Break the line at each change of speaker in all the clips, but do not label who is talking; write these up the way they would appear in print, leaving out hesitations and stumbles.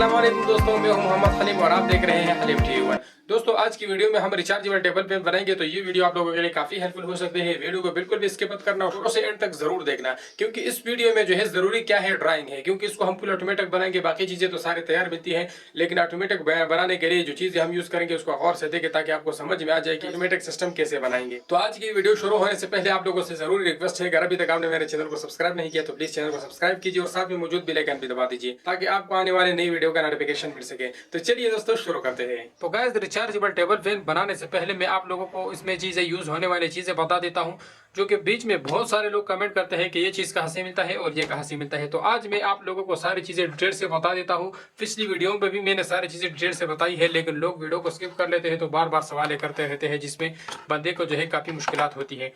अस्सलाम वालेकुम दोस्तों, मैं हूं मोहम्मद हलीम और आप देख रहे हैं हलीम टीवी। दोस्तों, आज की वीडियो में हम रिचार्जेबल टेबल फैन बनाएंगे, तो ये वीडियो आप लोगों के लिए काफी हेल्पफुल हो सकते हैं। वीडियो को बिल्कुल भी स्किप मत करना, शुरू से एंड तक जरूर देखना, क्योंकि इस वीडियो में जो है जरूरी क्या है, ड्राइंग है। क्योंकि इसको हम फुल ऑटोमेटिक बनाएंगे, बाकी चीजें तो सारी तैयार मिलती है, लेकिन ऑटोमेटिक बनाने के लिए जो चीजें हम यूज करेंगे उसको गौर से देखें, ताकि आपको समझ में आ जाए कि ऑटोमेटिक सिस्टम कैसे बनाएंगे। तो आज की वीडियो शुरू होने से पहले आप लोगों से जरूरी रिक्वेस्ट है, अगर अभी तक आपने मेरे चैनल को सब्सक्राइब नहीं किया तो प्लीज चैनल को सब्सक्राइब कीजिए और साथ में मौजूद बेल आइकन भी दबा दीजिए, ताकि आपको आने वाले नई वीडियो का नोटिफिकेशन मिल सके। तो चलिए दोस्तों, शुरू करते हैं। तो गाइस, रिचार्जेबल टेबल फैन बनाने से पहले मैं आप लोगों को इसमें चीजें यूज होने वाली चीजें बता देता हूं, जो कि बीच में बहुत सारे लोग कमेंट करते हैं कि ये चीज कहां से मिलता है और ये कहां से मिलता है। तो आज मैं आप लोगों को सारी चीजें डिटेल से बता देता हूं। पिछली वीडियो में भी मैंने सारी चीजें डिटेल से बताई है, लेकिन लोग वीडियो को स्किप कर लेते हैं, तो बार बार सवाल करते रहते हैं, जिसमें बंदे को जो है काफी मुश्किलात होती है।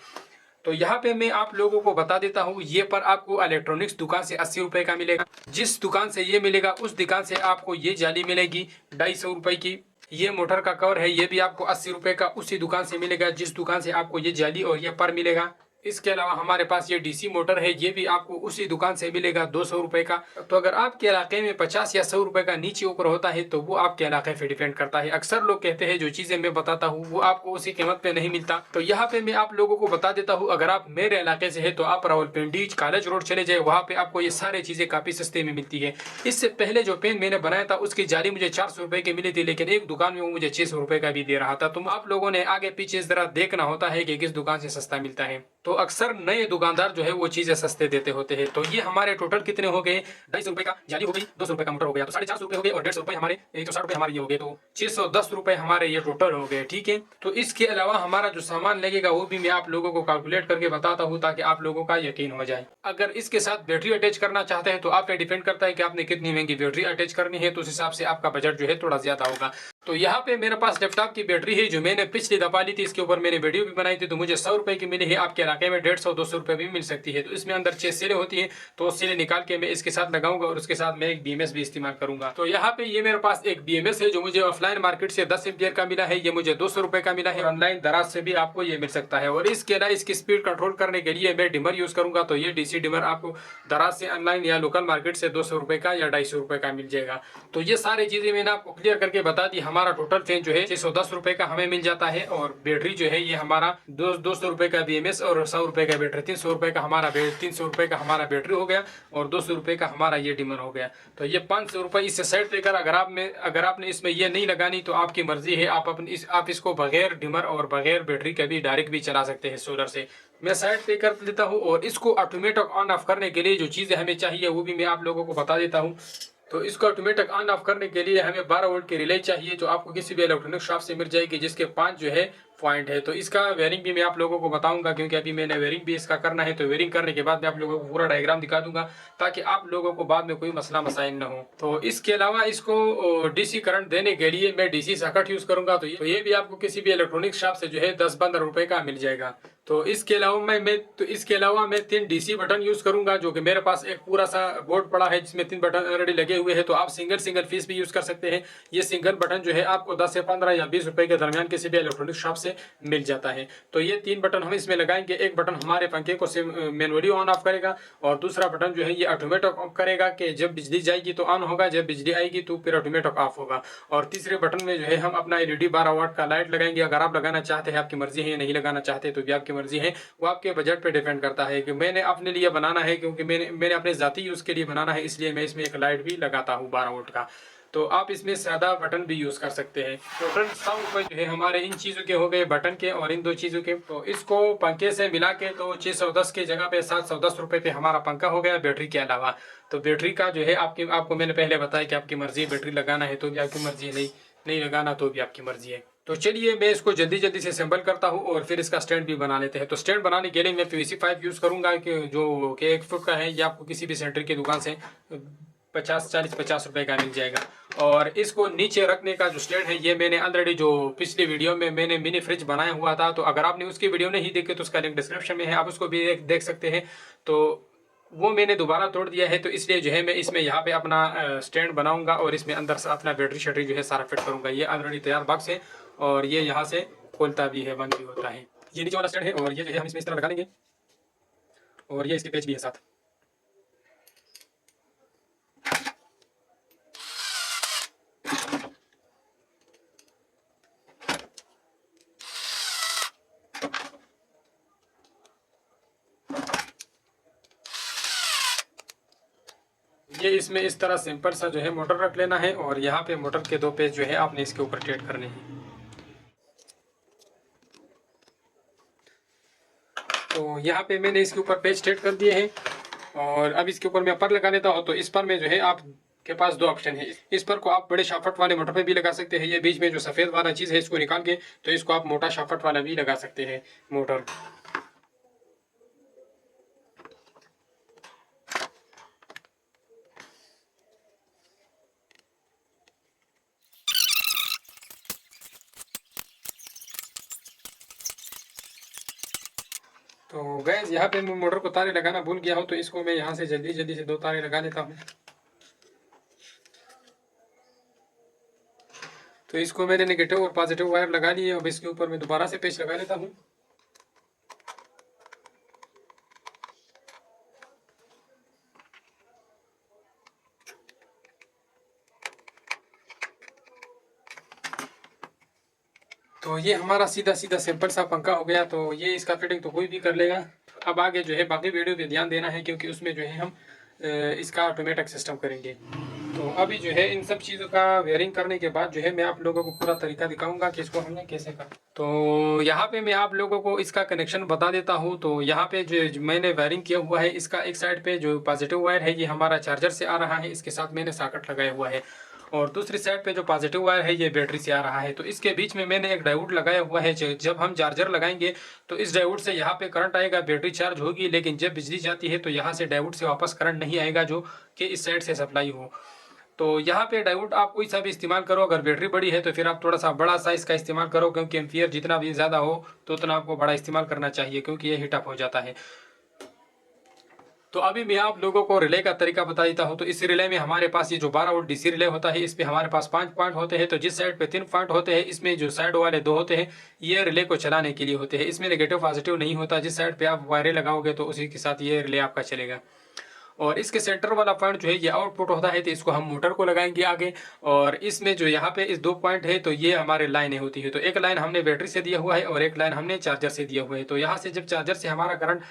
तो यहाँ पे मैं आप लोगों को बता देता हूँ, ये पर आपको इलेक्ट्रॉनिक्स दुकान से 80 रुपए का मिलेगा। जिस दुकान से ये मिलेगा उस दुकान से आपको ये जाली मिलेगी 250 रुपए की। ये मोटर का कवर है, ये भी आपको 80 रुपए का उसी दुकान से मिलेगा जिस दुकान से आपको ये जाली और ये पर मिलेगा। इसके अलावा हमारे पास ये डीसी मोटर है, ये भी आपको उसी दुकान से मिलेगा 200 रुपए का। तो अगर आपके इलाके में 50 या 100 रुपए का नीचे ऊपर होता है तो वो आपके इलाके पे डिपेंड करता है। अक्सर लोग कहते हैं जो चीजें मैं बताता हूँ वो आपको उसी कीमत पे नहीं मिलता। तो यहाँ पे मैं आप लोगों को बता देता हूँ, अगर आप मेरे इलाके से है तो आप रावलपिंडी कॉलेज रोड चले जाए, वहाँ पे आपको ये सारी चीजें काफी सस्ते में मिलती है। इससे पहले जो पेन मैंने बनाया था उसकी जाली मुझे 400 रुपए की मिली थी, लेकिन एक दुकान में वो मुझे 600 रुपए का भी दे रहा था। तो आप लोगों ने आगे पीछे जरा देखना होता है कि किस दुकान से सस्ता मिलता है। तो अक्सर नए दुकानदार जो है वो चीजें सस्ते देते होते हैं। तो ये हमारे टोटल कितने हो गए, 250 रुपए का जाली हो गई, 200 रुपए का मोटर हो गया, तो 450 रुपए हो गए, और 150 रुपए हमारे 160 रुपए हमारे ये हो गए, तो 610 रुपए हमारे ये टोटल हो गए। ठीक है, तो इसके अलावा हमारा जो सामान लगेगा वो भी मैं आप लोगों को कैलकुलेट करके बताता हूँ, ताकि आप लोगों का यकीन हो जाए। अगर इसके साथ बैटरी अटैच करना चाहते हैं तो आप पे डिपेंड करता है कि आपने कितनी महंगी बैटरी अटैच करनी है, तो उस हिसाब से आपका बजट जो है थोड़ा ज्यादा होगा। तो यहाँ पे मेरे पास लैपटॉप की बैटरी है, जो मैंने पिछली दफा ली थी, इसके ऊपर मैंने वीडियो भी बनाई थी, तो मुझे 100 रुपए की मिली है। आपके इलाके में 150-200 रुपए भी मिल सकती है। तो इसमें अंदर 6 सिलें होती है, तो सिले निकाल के मैं इसके साथ लगाऊंगा और उसके साथ मैं एक बीएमएस भी इस्तेमाल करूंगा। तो यहाँ पे ये मेरे पास एक बीएमएस है, जो मुझे ऑफलाइन मार्केट से 10 एम्पियर का मिला है, ये मुझे 200 रुपए का मिला है। ऑनलाइन दराज से भी आपको ये मिल सकता है। और इसके अलावा इसकी स्पीड कंट्रोल करने के लिए मैं डिमर यूज करूंगा, तो ये डीसी डिमर आपको दराज से ऑनलाइन या लोकल मार्केट से 200 रुपए का या 250 रुपए का मिल जाएगा। तो ये सारी चीजें मैंने आपको क्लियर करके बता दी। हमारा टोटल फैन जो है 610 रुपए का हमें मिल जाता है, और बैटरी जो है ये हमारा 200 रुपए का बीएमएस और 100 रुपए का बैटरी, 300 रुपए का हमारा 300 रुपए का हमारा बैटरी हो गया, और 200 रुपए का हमारा ये डिमर हो गया। तो ये 500 रुपए इससे साइड पे कर। अगर आपने इसमें ये नहीं लगानी तो आपकी मर्जी है, आप इसको बगैर डिमर और बगैर बैटरी के भी डायरेक्ट भी चला सकते हैं सोलर से। मैं साइड पे कर देता हूँ, और इसको ऑटोमेटिक ऑन ऑफ करने के लिए जो चीजें हमें चाहिए वो भी मैं आप लोगों को बता देता हूँ। तो इसको ऑटोमेटिक ऑन ऑफ करने के लिए हमें 12 वोल्ट की रिले चाहिए, जो आपको किसी भी इलेक्ट्रॉनिक शॉप से मिल जाएगी, जिसके 5 जो है पॉइंट है। तो इसका वेयरिंग भी मैं आप लोगों को बताऊंगा, क्योंकि अभी मैंने वेयरिंग भी इसका करना है। तो वेयरिंग करने के बाद मैं आप लोगों को पूरा डायग्राम दिखा दूंगा, ताकि आप लोगों को बाद में कोई मसला मसाइल न हो। तो इसके अलावा इसको डीसी करंट देने के लिए मैं डीसी सर्किट यूज करूंगा, तो ये भी आपको किसी भी इलेक्ट्रॉनिक शॉप से जो है 10-15 रुपए का मिल जाएगा। तो इसके अलावा मैं 3 डीसी बटन यूज करूंगा, जो कि मेरे पास एक पूरा सा बोर्ड पड़ा है जिसमें 3 बटन ऑलरेडी लगे हुए हैं। तो आप सिंगल पीस भी यूज कर सकते हैं। ये सिंगल बटन जो है आपको 10 से 15 या 20 रुपए के दरमियान किसी भी इलेक्ट्रॉनिक शॉप से मिल जाता है। तो ये 3 बटन हम इसमें लगाएंगे। एक बटन हमारे पंखे को मैनुअली ऑन ऑफ करेगा, और दूसरा बटन जो है ये ऑटोमेटिक ऑफ करेगा कि जब बिजली जाएगी तो ऑन होगा, जब बिजली आएगी तो फिर ऑटोमेटिक ऑफ होगा। और तीसरे बटन में जो है हम अपना एलईडी 12 वाट का लाइट लगाएंगे। अगर आप लगाना चाहते हैं, आपकी मर्जी है, नहीं लगाना चाहते तो भी आपकी मर्जी है, वो आपके बजट पे डिपेंड करता है। कि मैंने अपने लिए बनाना है, क्योंकि मैंने अपने जाती यूज के लिए बनाना है, इसलिए मैं इसमें एक लाइट भी लगाता हूँ 12 वोल्ट का। तो आप इसमें सादा बटन भी यूज कर सकते हैं। टोटल 100 रुपए जो है हमारे इन चीजों के हो गए, बटन के और इन 2 चीजों के। तो इसको पंखे से मिला के तो 610 के जगह पे 710 रुपए पे हमारा पंखा हो गया, बैटरी के अलावा। तो बैटरी का जो है आपको मैंने पहले बताया कि आपकी मर्जी, बैटरी लगाना है तो भी आपकी मर्जी है, नहीं लगाना तो भी आपकी मर्जी है। तो चलिए मैं इसको जल्दी से असेंबल करता हूँ, और फिर इसका स्टैंड भी बना लेते हैं। तो स्टैंड बनाने के लिए मैं पीवीसी पाइप यूज करूंगा, जो कि 1 फुट का है। ये आपको किसी भी सेंटर की दुकान से 40 रुपए का मिल जाएगा। और इसको नीचे रखने का जो स्टैंड है, ये मैंने ऑलरेडी जो पिछली वीडियो में मैंने मिनी फ्रिज बनाया हुआ था, तो अगर आपने उसकी वीडियो नहीं देखी तो उसका लिंक डिस्क्रिप्शन में है, आप उसको भी देख सकते हैं। तो वो मैंने दोबारा तोड़ दिया है, तो इसलिए जो है मैं इसमें यहाँ पे अपना स्टैंड बनाऊंगा, और इसमें अंदर से अपना बैटरी शटरी जो है सारा फिट करूंगा। ये ऑलरेडी तैयार बॉक्स है, और ये यहाँ से खोलता भी है, बंद भी होता है। ये नीचे वाला स्टैंड है, और ये जो है हम इसमें इस तरह लगा लेंगे, और ये इसके पेच भी है साथ। ये इसमें इस तरह सिंपल सा जो है मोटर रख लेना है और यहाँ पे मोटर के 2 पेच जो है आपने इसके ऊपर टेट करने हैं। तो यहाँ पे मैंने इसके ऊपर पेच टेट कर दिए हैं और अब इसके ऊपर मैं पर लगा लेता हूँ। तो इस पर में जो है आप के पास 2 ऑप्शन है। इस पर को आप बड़े शाफ्ट वाले मोटर पे भी लगा सकते हैं। ये बीच में जो सफ़ेद वाला चीज़ है इसको निकाल के तो इसको आप मोटा शाफ्ट वाला भी लगा सकते हैं मोटर। तो गैस यहाँ पे मैं मोटर को तारे लगाना भूल गया हूँ, तो इसको मैं यहाँ से जल्दी जल्दी से 2 तारे लगा लेता हूँ। तो इसको मैंने नेगेटिव और पॉजिटिव वायर लगा लिए। अब इसके ऊपर मैं दोबारा से पेच लगा लेता हूँ। तो ये हमारा सीधा सीधा सिंपल सा पंखा हो गया। तो ये इसका फिटिंग तो कोई भी कर लेगा। अब आगे जो है बाकी वीडियो पे ध्यान देना है, क्योंकि उसमें जो है हम इसका ऑटोमेटिक सिस्टम करेंगे। तो अभी जो है इन सब चीज़ों का वेयरिंग करने के बाद जो है मैं आप लोगों को पूरा तरीका दिखाऊंगा कि इसको हमने कैसे करा। तो यहाँ पे मैं आप लोगों को इसका कनेक्शन बता देता हूँ। तो यहाँ पे जो मैंने वायरिंग किया हुआ है, इसका एक साइड पे जो पॉजिटिव वायर है ये हमारा चार्जर से आ रहा है, इसके साथ मैंने सॉकेट लगाया हुआ है। और दूसरी साइड पे जो पॉजिटिव वायर है ये बैटरी से आ रहा है। तो इसके बीच में मैंने एक डायोड लगाया हुआ है। जब हम चार्जर लगाएंगे तो इस डायोड से यहाँ पे करंट आएगा, बैटरी चार्ज होगी, लेकिन जब बिजली जाती है तो यहाँ से डायोड से वापस करंट नहीं आएगा जो कि इस साइड से सप्लाई हो। तो यहाँ पे डायोड आप कोई सा भी इस्तेमाल करो। अगर बैटरी बड़ी है तो फिर आप थोड़ा सा बड़ा साइज़ का इस्तेमाल करो, क्योंकि एम्पियर जितना भी ज़्यादा हो तो उतना आपको बड़ा इस्तेमाल करना चाहिए, क्योंकि ये हीटअप हो जाता है। तो अभी मैं आप लोगों को रिले का तरीका बता देता हूँ। तो इस रिले में हमारे पास ये जो 12 वोल्ट डीसी रिले होता है, इस पे हमारे पास 5 पॉइंट होते हैं। तो जिस साइड पे 3 पॉइंट होते हैं, इसमें जो साइड वाले 2 होते हैं ये रिले को चलाने के लिए होते हैं। इसमें नेगेटिव पॉजिटिव नहीं होता। जिस साइड पे आप वायरें लगाओगे तो उसी के साथ ये रिले आपका चलेगा। और इसके सेंटर वाला पॉइंट जो है ये आउटपुट होता है, तो इसको हम मोटर को लगाएंगे आगे। और इसमें जो यहाँ पे इस 2 पॉइंट है तो ये हमारे लाइनें होती है। तो एक लाइन हमने बैटरी से दिया हुआ है और एक लाइन हमने चार्जर से दिया हुआ है। तो यहाँ से जब चार्जर से हमारा करंट,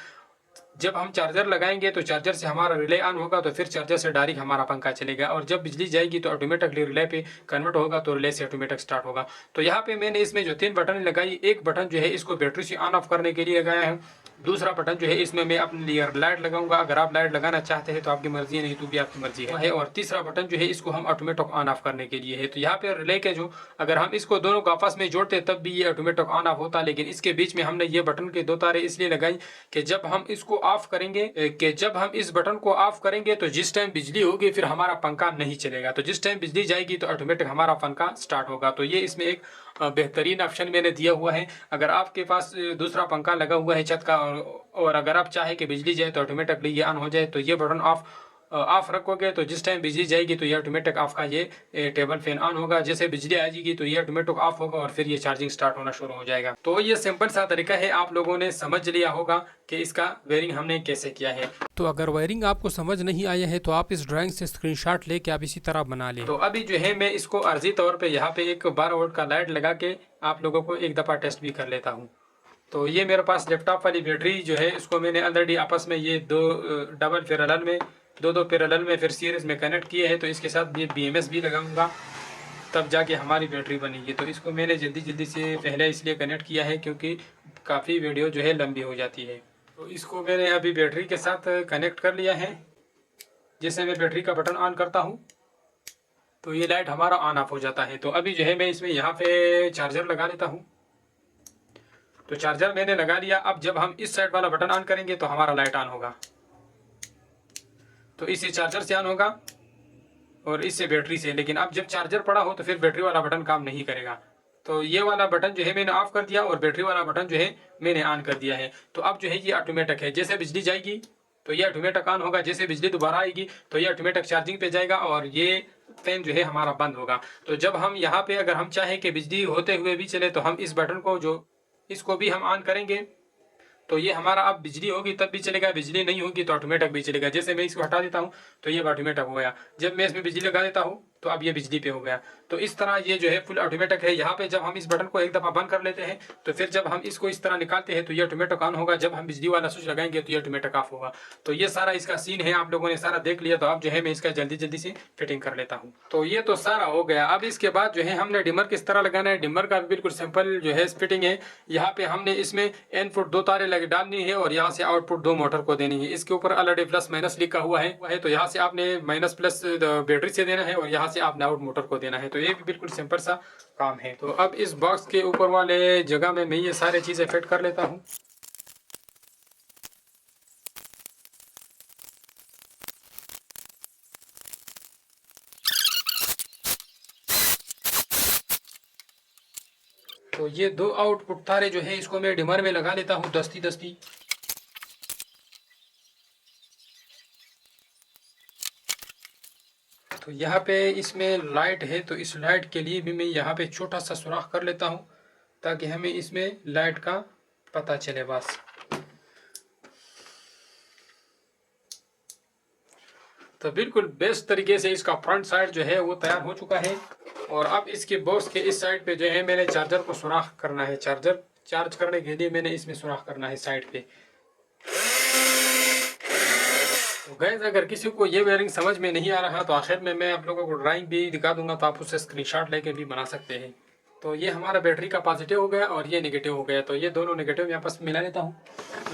जब हम चार्जर लगाएंगे तो चार्जर से हमारा रिले ऑन होगा, तो फिर चार्जर से डायरेक्ट हमारा पंखा चलेगा। और जब बिजली जाएगी तो ऑटोमेटिकली रिले पे कन्वर्ट होगा, तो रिले से ऑटोमेटिक स्टार्ट होगा। तो यहाँ पे मैंने इसमें जो 3 बटन लगाई, एक बटन जो है इसको बैटरी से ऑन ऑफ करने के लिए लगाया है। दूसरा बटन जो है इसमें मैं अपने लिए लाइट लगाऊंगा। अगर आप लाइट लगाना चाहते हैं तो आपकी मर्जी है, नहीं तो भी आपकी मर्जी है। और तीसरा बटन जो है इसको हम ऑटोमेटिक ऑन ऑफ करने के लिए है। तो यहाँ पे रिले के जो, अगर हम इसको दोनों को आपस में जोड़ते तब भी ये ऑटोमेटिक ऑन ऑफ होता। लेकिन इसके बीच में हमने ये बटन के 2 तारे इसलिए लगाई कि जब हम इसको ऑफ करेंगे, कि जब हम इस बटन को ऑफ करेंगे तो जिस टाइम बिजली होगी फिर हमारा पंखा नहीं चलेगा। तो जिस टाइम बिजली जाएगी तो ऑटोमेटिक हमारा पंखा स्टार्ट होगा। तो ये इसमें एक बेहतरीन ऑप्शन मैंने दिया हुआ है। अगर आपके पास दूसरा पंखा लगा हुआ है छत का और अगर आप चाहे कि बिजली जाए तो ऑटोमेटिकली ये ऑन हो जाए, तो ये बटन ऑफ रखोगे तो जिस टाइम बिजली जाएगी तो ये ऑटोमेटिक आपका ये टेबल फैन ऑन होगा। जैसे बिजली आ जाएगी तो ये ऑटोमेटिक ऑफ होगा और फिर ये चार्जिंग स्टार्ट होना शुरू हो जाएगा। तो ये सिंपल सा तरीका है, आप लोगों ने समझ लिया होगा कि इसका वायरिंग हमने कैसे किया है।
तो अगर वायरिंग आपको समझ नहीं आया है तो आप इस ड्राइंग से स्क्रीनशॉट लेके आप इसी तरह बना लें।
तो अभी जो है मैं इसको अर्जी तौर पे यहाँ पे एक 12 वोल्ट का लाइट लगा के आप लोगों को एक दफ़ा टेस्ट भी कर लेता हूँ। तो ये मेरे पास लैपटॉप वाली बैटरी जो है इसको मैंने ऑलरेडी आपस में ये 2 डबल पैरेलल में, 2 पैरेलल में फिर सीरीज में कनेक्ट किए हैं। तो इसके साथ ये BMS भी लगाऊंगा, तब जाके हमारी बैटरी बनेगी। तो इसको मैंने जल्दी जल्दी से पहले इसलिए कनेक्ट किया है क्योंकि काफ़ी वीडियो जो है लंबी हो जाती है। तो इसको मैंने अभी बैटरी के साथ कनेक्ट कर लिया है। जैसे मैं बैटरी का बटन ऑन करता हूँ तो ये लाइट हमारा ऑन ऑफ हो जाता है। तो अभी जो है मैं इसमें यहाँ पे चार्जर लगा लेता हूँ। तो चार्जर मैंने लगा लिया। अब जब हम इस साइड वाला बटन ऑन करेंगे तो हमारा लाइट ऑन होगा। तो इसी चार्जर से ऑन होगा और इससे बैटरी से। लेकिन अब जब चार्जर पड़ा हो तो फिर बैटरी वाला बटन काम नहीं करेगा। तो ये वाला बटन जो है मैंने ऑफ कर दिया और बैटरी वाला बटन जो है मैंने ऑन कर दिया है। तो अब जो है ये ऑटोमेटिक है। जैसे बिजली जाएगी तो ये ऑटोमेटिक ऑन होगा, जैसे बिजली दोबारा आएगी तो ये ऑटोमेटिक चार्जिंग पे जाएगा और ये फैन जो है हमारा बंद होगा। तो जब हम यहाँ पे अगर हम चाहें कि बिजली होते हुए भी चले तो हम इस बटन को जो इसको भी हम ऑन करेंगे तो ये हमारा अब बिजली होगी तब भी चलेगा, बिजली नहीं होगी तो ऑटोमेटिक भी चलेगा। जैसे मैं इसको हटा देता हूँ तो ये ऑटोमेटिक हो गया। जब मैं इसमें बिजली लगा देता हूँ तो अब ये बिजली पे हो गया। तो इस तरह ये जो है फुल ऑटोमेटिक है। यहाँ पे जब हम इस बटन को एक दफ़ा बंद कर लेते हैं तो फिर जब हम इसको इस तरह निकालते हैं तो ये ऑटोमेटिक ऑन होगा, जब हम बिजली वाला स्विच लगाएंगे तो ये ऑटोमेटिक ऑफ होगा। तो ये सारा इसका सीन है, आप लोगों ने सारा देख लिया। तो अब जो है मैं इसका जल्दी जल्दी से फिटिंग कर लेता हूँ। तो ये तो सारा हो गया। अब इसके बाद जो है हमने डिमर किस तरह लगाना है, डिमर का भी बिल्कुल सिंपल जो है फिटिंग है। यहाँ पे हमने इसमें इनपुट 2 तारे लगे डालनी है और यहाँ से आउटपुट 2 मोटर को देनी है। इसके ऊपर ऑलरेडी प्लस माइनस लिखा हुआ है तो यहाँ से आपने माइनस प्लस बैटरी से देना है और यहाँ से आपने आउट मोटर को देना है। तो ये भी बिल्कुल सिंपल सा काम है। तो अब इस बॉक्स के ऊपर वाले जगह में मैं ये सारी चीज़ें फिट कर लेता हूँ। तो ये 2 आउटपुट तारे जो है इसको मैं डिमर में लगा लेता हूँ दस्ती दस्ती। तो यहाँ पे इसमें लाइट है तो इस लाइट के लिए भी मैं यहाँ पे छोटा सा सुराख कर लेता हूँ ताकि हमें इसमें लाइट का पता चले बस। तो बिल्कुल बेस्ट तरीके से इसका फ्रंट साइड जो है वो तैयार हो चुका है। और अब इसके बॉक्स के इस साइड पे जो है मैंने चार्जर को सुराख करना है। चार्जर चार्ज करने के लिए मैंने इसमें सुराख करना है साइड पे। तो गाइस अगर किसी को ये वायरिंग समझ में नहीं आ रहा तो आखिर में मैं आप लोगों को ड्राइंग भी दिखा दूंगा, तो आप उससे स्क्रीनशॉट लेके भी बना सकते हैं। तो ये हमारा बैटरी का पॉजिटिव हो गया और ये नेगेटिव हो गया। तो ये दोनों नेगेटिव मैं आपस में मिला लेता हूँ।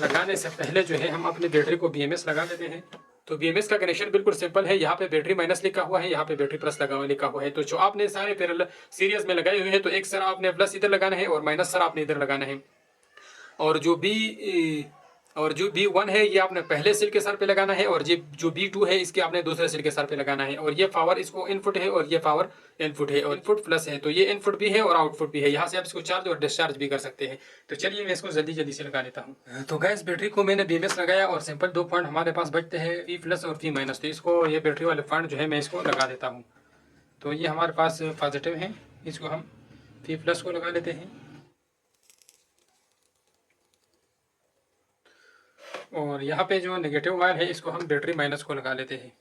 लगाने से पहले जो है हम अपनी बैटरी को BMS लगा लेते हैं। तो BMS का कनेक्शन बिल्कुल सिंपल है। यहाँ पे बैटरी माइनस लिखा हुआ है, यहाँ पे बैटरी प्लस लिखा हुआ है। तो जो आपने सारे पैरेलल सीरीज में लगाए हुए हैं तो एक सर आपने प्लस इधर लगाना है और माइनस सर आपने इधर लगाना है। और जो B1 है ये आपने पहले सेल के सर पे लगाना है और ये जो B2 है इसके आपने दूसरे सेल के सर पे लगाना है। और ये पावर इसको इनपुट है और ये पावर इनपुट है और इनपुट प्लस है। तो ये इनपुट भी है और आउटपुट भी है। यहाँ से आप इसको चार्ज और डिस्चार्ज भी कर सकते हैं। तो चलिए मैं इसको जल्दी जल्दी से लगा लेता हूँ। तो गैस बैटरी को मैंने BMS लगाया और सिंपल 2 पॉइंट हमारे पास बचते हैं V प्लस और V माइनस। तो इसको ये बैटरी वाले पॉइंट जो है मैं इसको लगा देता हूँ। तो ये हमारे पास पॉजिटिव है, इसको हम V प्लस को लगा लेते हैं। और यहाँ पे जो नेगेटिव वायर है इसको हम बैटरी माइनस को लगा लेते हैं।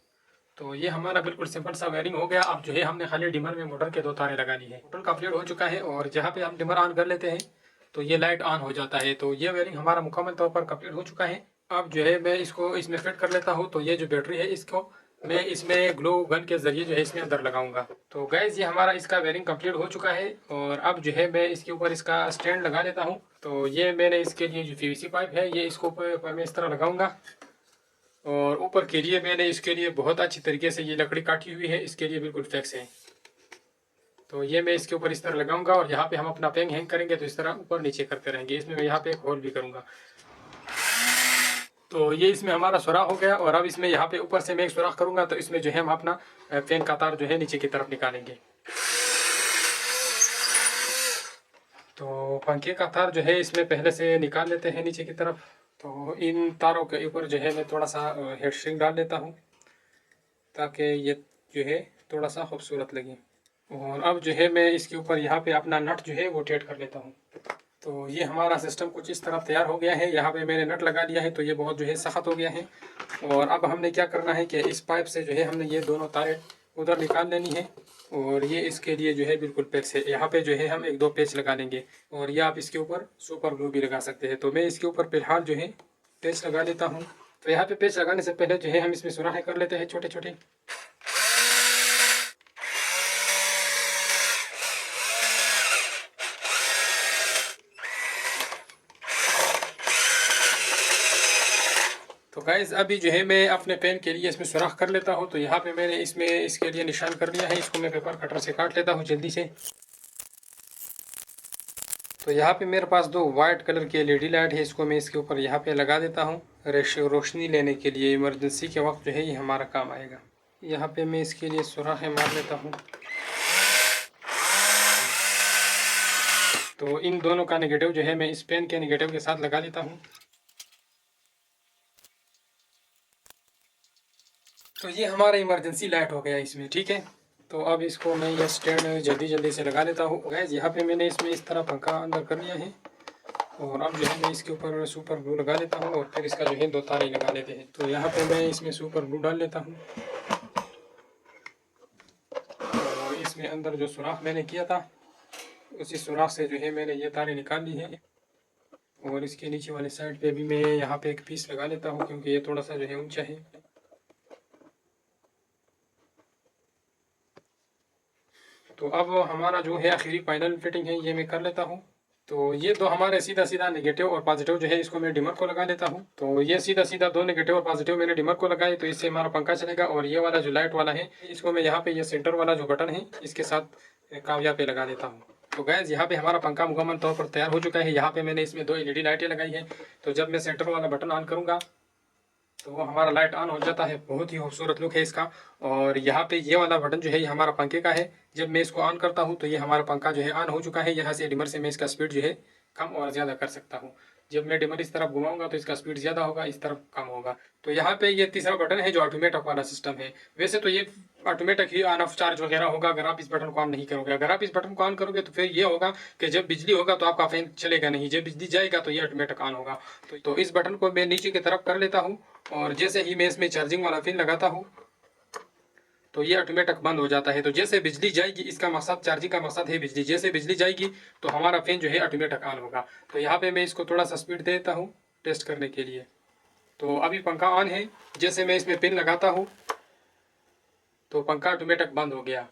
तो ये हमारा बिल्कुल सिंपल सा वायरिंग हो गया। अब जो है हमने खाली डिमर में मोटर के 2 तारे लगानी है। मोटर कंप्लीट हो चुका है और जहाँ पे हम डिमर ऑन कर लेते हैं तो ये लाइट ऑन हो जाता है। तो ये वायरिंग हमारा मुकम्मल तौर पर कंप्लीट हो चुका है। अब जो है मैं इसको इसमें फिट कर लेता हूँ। तो ये जो बैटरी है इसको मैं इसमें ग्लू गन के ज़रिए जो है इसमें अंदर लगाऊंगा। तो गैस ये हमारा इसका वायरिंग कंप्लीट हो चुका है। और अब जो है मैं इसके ऊपर इसका स्टैंड लगा लेता हूँ। तो ये मैंने इसके लिए जो PVC पाइप है ये इसको ऊपर मैं इस तरह लगाऊंगा। और ऊपर के लिए मैंने इसके लिए बहुत अच्छी तरीके से ये लकड़ी काटी हुई है, इसके लिए बिल्कुल फिक्स है। तो ये मैं इसके ऊपर इस तरह लगाऊंगा और यहाँ पे हम अपना पेंग हैंग करेंगे तो इस तरह ऊपर नीचे करते रहेंगे। इसमें मैं यहाँ पे एक होल भी करूँगा। तो ये इसमें हमारा सुराख हो गया। और अब इसमें यहाँ पे ऊपर से मैं एक सुराख करूँगा तो इसमें जो है हम अपना पेन का तार जो है नीचे की तरफ निकालेंगे। तो पंखे का तार जो है इसमें पहले से निकाल लेते हैं नीचे की तरफ। तो इन तारों के ऊपर जो है मैं थोड़ा सा हेड स्ट्रिंग डाल लेता हूँ ताकि ये जो है थोड़ा सा खूबसूरत लगे। और अब जो है मैं इसके ऊपर यहाँ पे अपना नट जो है वो टाइट कर लेता हूँ। तो ये हमारा सिस्टम कुछ इस तरह तैयार हो गया है। यहाँ पे मैंने नट लगा दिया है तो ये बहुत जो है सख्त हो गया है। और अब हमने क्या करना है कि इस पाइप से जो है हमने ये दोनों तारें उधर निकाल लेनी है। और ये इसके लिए जो है बिल्कुल पेच है। यहाँ पे जो है हम 1-2 पेच लगा लेंगे और ये आप इसके ऊपर सुपर ग्लू भी लगा सकते हैं। तो मैं इसके ऊपर फिलहाल जो है पेच लगा लेता हूँ। तो यहाँ पे पेच लगाने से पहले जो है हम इसमें सुराखें कर लेते हैं छोटे छोटे। तो गाइस अभी जो है मैं अपने पेन के लिए इसमें सुराख कर लेता हूँ। तो यहाँ पे मैंने इसमें इसके लिए निशान कर लिया है। इसको मैं पेपर कटर से काट लेता हूँ जल्दी से। तो यहाँ पे मेरे पास 2 वाइट कलर की LED लाइट है, इसको मैं इसके ऊपर यहाँ पे लगा देता हूँ रोशनी लेने के लिए। इमरजेंसी के वक्त जो है ये हमारा काम आएगा। यहाँ पे मैं इसके लिए सुराखें मार लेता हूँ। तो इन दोनों का नेगेटिव जो है मैं इस पेन के नेगेटिव के साथ लगा लेता हूँ। तो ये हमारा इमरजेंसी लाइट हो गया इसमें, ठीक है। तो अब इसको मैं ये स्टैंड जल्दी जल्दी से लगा लेता हूँ। गैस यहाँ पे मैंने इसमें इस तरह पंखा अंदर कर लिया है। और अब जो है मैं इसके ऊपर सुपर ग्लू लगा लेता हूँ और फिर इसका जो है 2 तारे लगा लेते हैं। तो यहाँ पे मैं इसमें सुपर ग्लू डाल लेता हूँ। इसमें अंदर जो सुराख मैंने किया था उसी सुराख से जो है मैंने ये तारें निकाल ली है। और इसके नीचे वाले साइड पे भी मैं यहाँ पे एक पीस लगा लेता हूँ क्योंकि ये थोड़ा सा जो है ऊंचा है। तो अब हमारा जो है आखिरी फाइनल फिटिंग है ये मैं कर लेता हूँ। तो ये दो हमारे सीधा सीधा नेगेटिव और पॉजिटिव जो है इसको मैं डिमर को लगा लेता हूँ। तो ये सीधा सीधा दो नेगेटिव और पॉजिटिव मैंने डिमर को लगाए तो इससे हमारा पंखा चलेगा। और ये वाला जो लाइट वाला है इसको मैं यहाँ पे ये सेंटर वाला जो बटन है इसके साथ काव्या पे लगा देता हूँ। तो गैस यहाँ पे हमारा पंखा मुकम्मल तौर पर तैयार हो चुका है। यहाँ पे मैंने इसमें 2 LED लाइटें लगाई है। तो जब मैं सेंटर वाला बटन ऑन करूँगा तो वो हमारा लाइट ऑन हो जाता है। बहुत ही खूबसूरत लुक है इसका। और यहाँ पे ये वाला बटन जो है ये हमारा पंखे का है। जब मैं इसको ऑन करता हूँ तो ये हमारा पंखा जो है ऑन हो चुका है। यहाँ से डिमर से मैं इसका स्पीड जो है कम और ज़्यादा कर सकता हूँ। जब मैं डिमर इस तरफ घुमाऊंगा तो इसका स्पीड ज़्यादा होगा, इस तरफ कम होगा। तो यहाँ पे ये तीसरा बटन है जो ऑटोमेटिक वाला सिस्टम है। वैसे तो ये automatic he on off charge वगैरह होगा अगर आप इस बटन को ऑन नहीं करोगे। अगर आप इस बटन को ऑन करोगे तो फिर ये होगा कि जब बिजली होगा तो आपका फैन चलेगा नहीं, जब बिजली जाएगा तो ये ऑटोमेटिक ऑन होगा। तो इस बटन को मैं नीचे की तरफ कर लेता हूँ और जैसे ही मैं इसमें चार्जिंग वाला पिन लगाता हूँ तो ये ऑटोमेटिक बंद हो जाता है। तो जैसे बिजली जाएगी, इसका मकसद चार्जिंग का मकसद है बिजली, जैसे बिजली जाएगी तो हमारा फैन जो है ऑटोमेटिक ऑन होगा। तो यहाँ पे मैं इसको थोड़ा सा स्पीड देता हूँ टेस्ट करने के लिए। तो अभी पंखा ऑन है, जैसे मैं इसमें पिन लगाता हूँ तो पंखा ऑटोमेटिक बंद हो गया।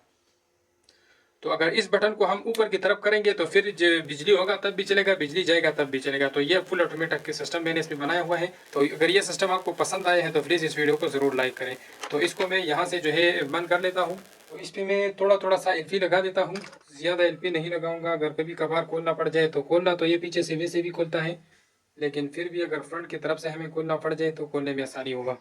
तो अगर इस बटन को हम ऊपर की तरफ करेंगे तो फिर बिजली होगा तब भी चलेगा, बिजली जाएगा तब भी चलेगा। तो ये फुल ऑटोमेटिक के सिस्टम मैंने इसमें बनाया हुआ है। तो अगर ये सिस्टम आपको पसंद आया है तो प्लीज़ इस वीडियो को ज़रूर लाइक करें। तो इसको मैं यहाँ से जो है बंद कर लेता हूँ। तो इस पर मैं थोड़ा थोड़ा सा एलपी लगा देता हूँ, ज़्यादा एलपी नहीं लगाऊंगा। अगर कभी कभार खोलना पड़ जाए तो खोलना, तो ये पीछे से वैसे भी खोलता है, लेकिन फिर भी अगर फ्रंट की तरफ से हमें खोलना पड़ जाए तो खोलने में आसानी होगा।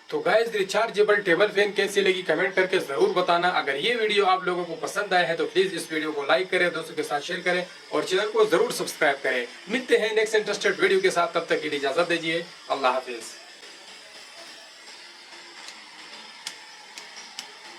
तो गाइस रिचार्जेबल टेबल फैन कैसी लगी कमेंट करके जरूर बताना। अगर ये वीडियो आप लोगों को पसंद आया है तो प्लीज इस वीडियो को लाइक करें, दोस्तों के साथ शेयर करें और चैनल को जरूर सब्सक्राइब करें। मिलते हैं नेक्स्ट इंटरेस्टेड वीडियो के साथ, तब तक के लिए इजाजत दीजिए। अल्लाह हाफिज।